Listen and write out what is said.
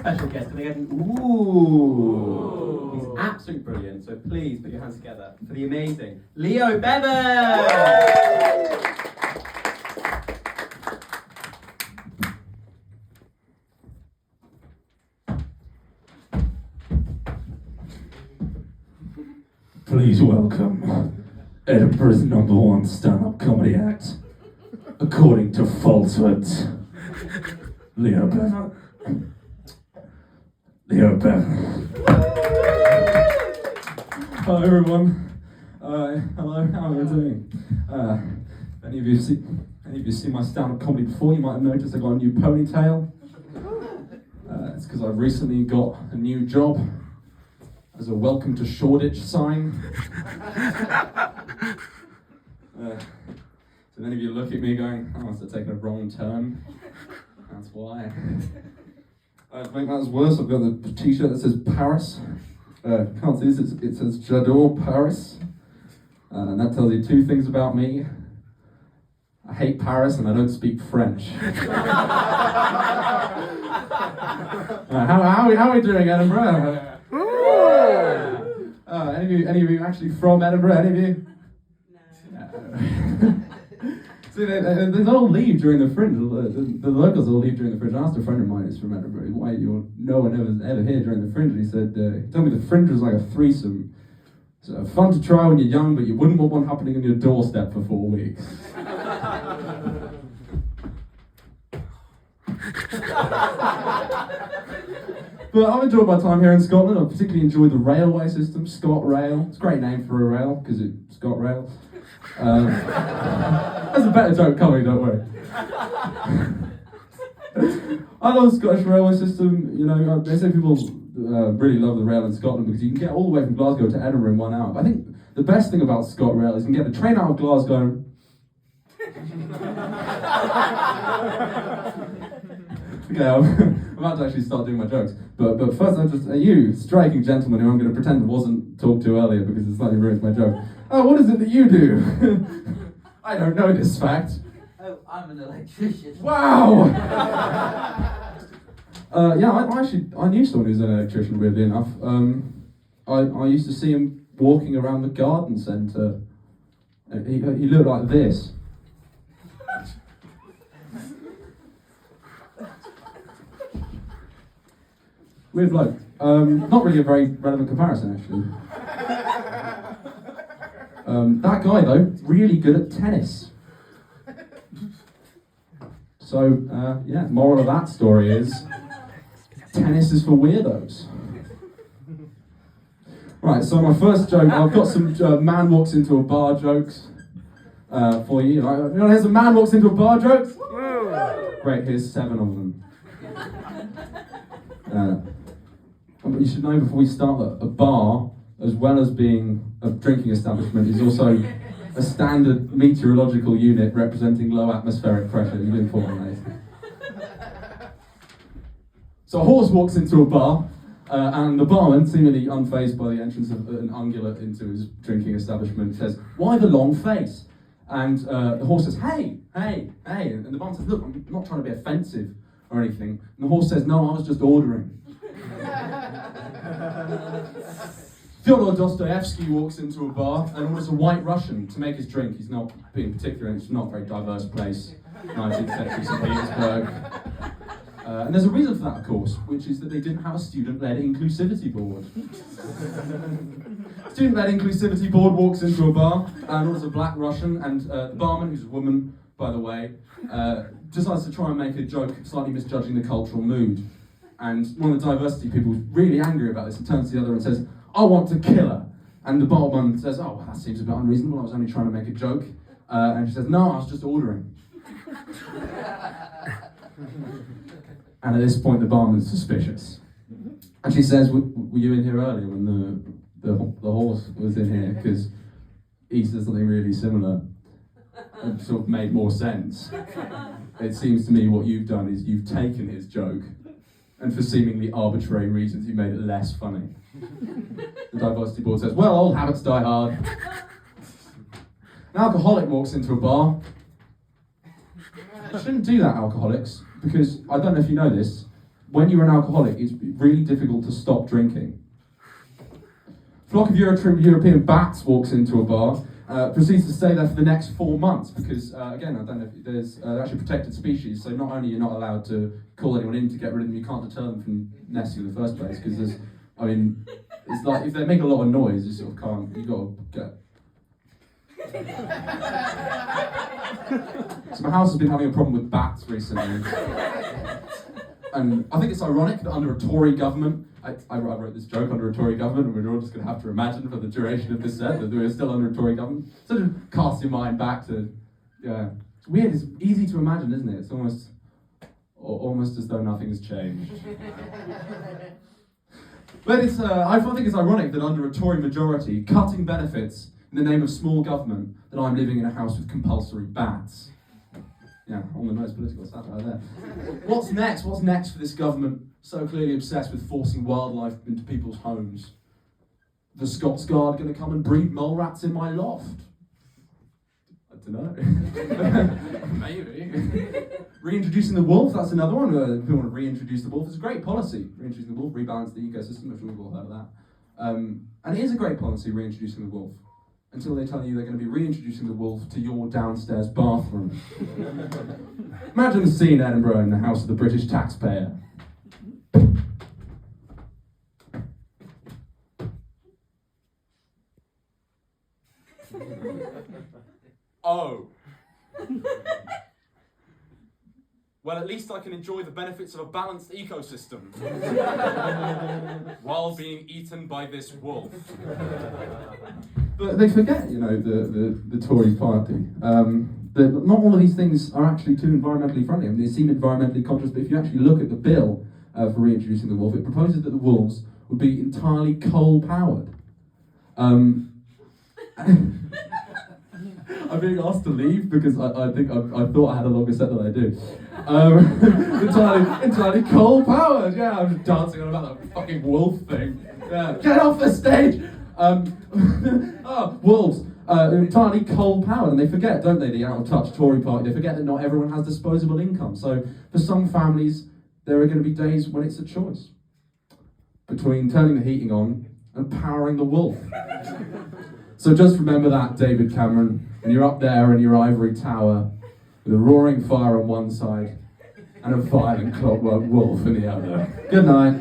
special guest. Can I get an ooh? He's absolutely brilliant. So please put your hands together for the amazing Leo Bevan. Please welcome Edinburgh's #1 stand-up comedy act, according to falsehoods, Leo Bevan. Leo Bevan. Hi everyone. Hello. How are you doing? Any of you seen my stand-up comedy before? You might have noticed I got a new ponytail. It's because I've recently got a new job as a welcome to Shoreditch sign. So many of you look at me going, I must have taken a wrong turn. That's why. To make matters worse, I've got the t-shirt that says Paris. Can't see this, it says J'adore Paris. And that tells you two things about me. I hate Paris and I don't speak French. How are we doing, Edinburgh? Any of you actually from Edinburgh? Any of you? No. See, they all leave during the fringe. The locals all leave during the fringe. I asked a friend of mine who's from Edinburgh, why no one ever here during the fringe. And he said, he told me the fringe was like a threesome. So fun to try when you're young, but you wouldn't want one happening on your doorstep for 4 weeks. But I've enjoyed my time here in Scotland. I've particularly enjoyed the railway system, ScotRail. It's a great name for a rail, because it's ScotRail. That's a better joke coming, don't worry. I love the Scottish railway system. You know, they say people really love the rail in Scotland because you can get all the way from Glasgow to Edinburgh in 1 hour. But I think the best thing about ScotRail is you can get the train out of Glasgow. Okay, I'm about to actually start doing my jokes. But first, you striking gentleman who I'm going to pretend wasn't talked to earlier because it slightly ruins my joke. Oh, what is it that you do? I don't know this fact. Oh, I'm an electrician. Wow! Yeah, I knew someone who's an electrician, weirdly enough. I used to see him walking around the garden centre. He looked like this. Weird bloke. Not really a very relevant comparison, actually. That guy, though, really good at tennis. So, yeah, moral of that story is, tennis is for weirdos. Right, so my first joke, I've got some man walks into a bar jokes for you. Anyone here's a man walks into a bar jokes? Great, here's 7 of them. But you should know before we start that a bar, as well as being a drinking establishment, is also a standard meteorological unit representing low atmospheric pressure. You've been informed, So a horse walks into a bar, and the barman, seemingly unfazed by the entrance of an ungulate into his drinking establishment, says, "Why the long face?" And the horse says, "Hey, hey, hey." And the barman says, "Look, I'm not trying to be offensive or anything." And the horse says, "No, I was just ordering." Fyodor Dostoevsky walks into a bar and orders a white Russian to make his drink. He's not being particular, it's not a very diverse place, 19th century St. Petersburg. And there's a reason for that, of course, which is that they didn't have a student-led inclusivity board. Student-led inclusivity board walks into a bar and orders a black Russian, and the barman, who's a woman, by the way, decides to try and make a joke, slightly misjudging the cultural mood. And one of the diversity people is really angry about this and turns to the other and says, "I want to kill her." And the barman says, "Oh, well, that seems a bit unreasonable, I was only trying to make a joke." And she says, "No, I was just ordering." And at this point, the barman's suspicious. And she says, were you in here earlier when the horse was in here? Because he said something really similar and sort of made more sense. It seems to me what you've done is you've taken his joke and for seemingly arbitrary reasons you made it less funny. The diversity board says, "Well, old habits die hard." An alcoholic walks into a bar. You shouldn't do that, alcoholics, because I don't know if you know this, when you're an alcoholic, it's really difficult to stop drinking. Flock of European bats walks into a bar, proceeds to stay there for the next 4 months because, again, I don't know if there's they're actually protected species, so not only you're not allowed to call anyone in to get rid of them, you can't deter them from nesting in the first place because there's, I mean, it's like if they make a lot of noise, you sort of can't, you got to get. So my house has been having a problem with bats recently. And I think it's ironic that under a Tory government, I wrote this joke under a Tory government, and we're all just going to have to imagine for the duration of this set that we're still under a Tory government. So just cast your mind back to, yeah. It's weird, it's easy to imagine, isn't it? It's almost as though nothing has changed. But it's, I think it's ironic that under a Tory majority, cutting benefits in the name of small government, that I'm living in a house with compulsory bats. Yeah, on the nose political satire there. What's next? What's next for this government so clearly obsessed with forcing wildlife into people's homes? The Scots Guard going to come and breed mole rats in my loft? I don't know. Maybe. Reintroducing the wolf, that's another one. People want to reintroduce the wolf. It's a great policy. Reintroducing the wolf, rebalance the ecosystem. I'm sure we've all heard of that. And it is a great policy, reintroducing the wolf. Until they tell you they're going to be reintroducing the wolf to your downstairs bathroom. Imagine the scene in Edinburgh in the house of the British taxpayer. Oh. Well, at least I can enjoy the benefits of a balanced ecosystem while being eaten by this wolf. But they forget, you know, the Tory party, that not all of these things are actually too environmentally friendly. I mean, they seem environmentally conscious, but if you actually look at the bill for reintroducing the wolf, it proposes that the wolves would be entirely coal-powered. I'm being asked to leave because I think I thought I had a longer set than I do. Entirely coal-powered, yeah, I'm just dancing on about that fucking wolf thing. Yeah, get off the stage! Wolves, entirely coal-powered, and they forget, don't they, the out-of-touch Tory party, they forget that not everyone has disposable income. So for some families, there are going to be days when it's a choice between turning the heating on and powering the wolf. So just remember that, David Cameron, when you're up there in your ivory tower with a roaring fire on one side and a violent clockwork wolf in the other. Good night.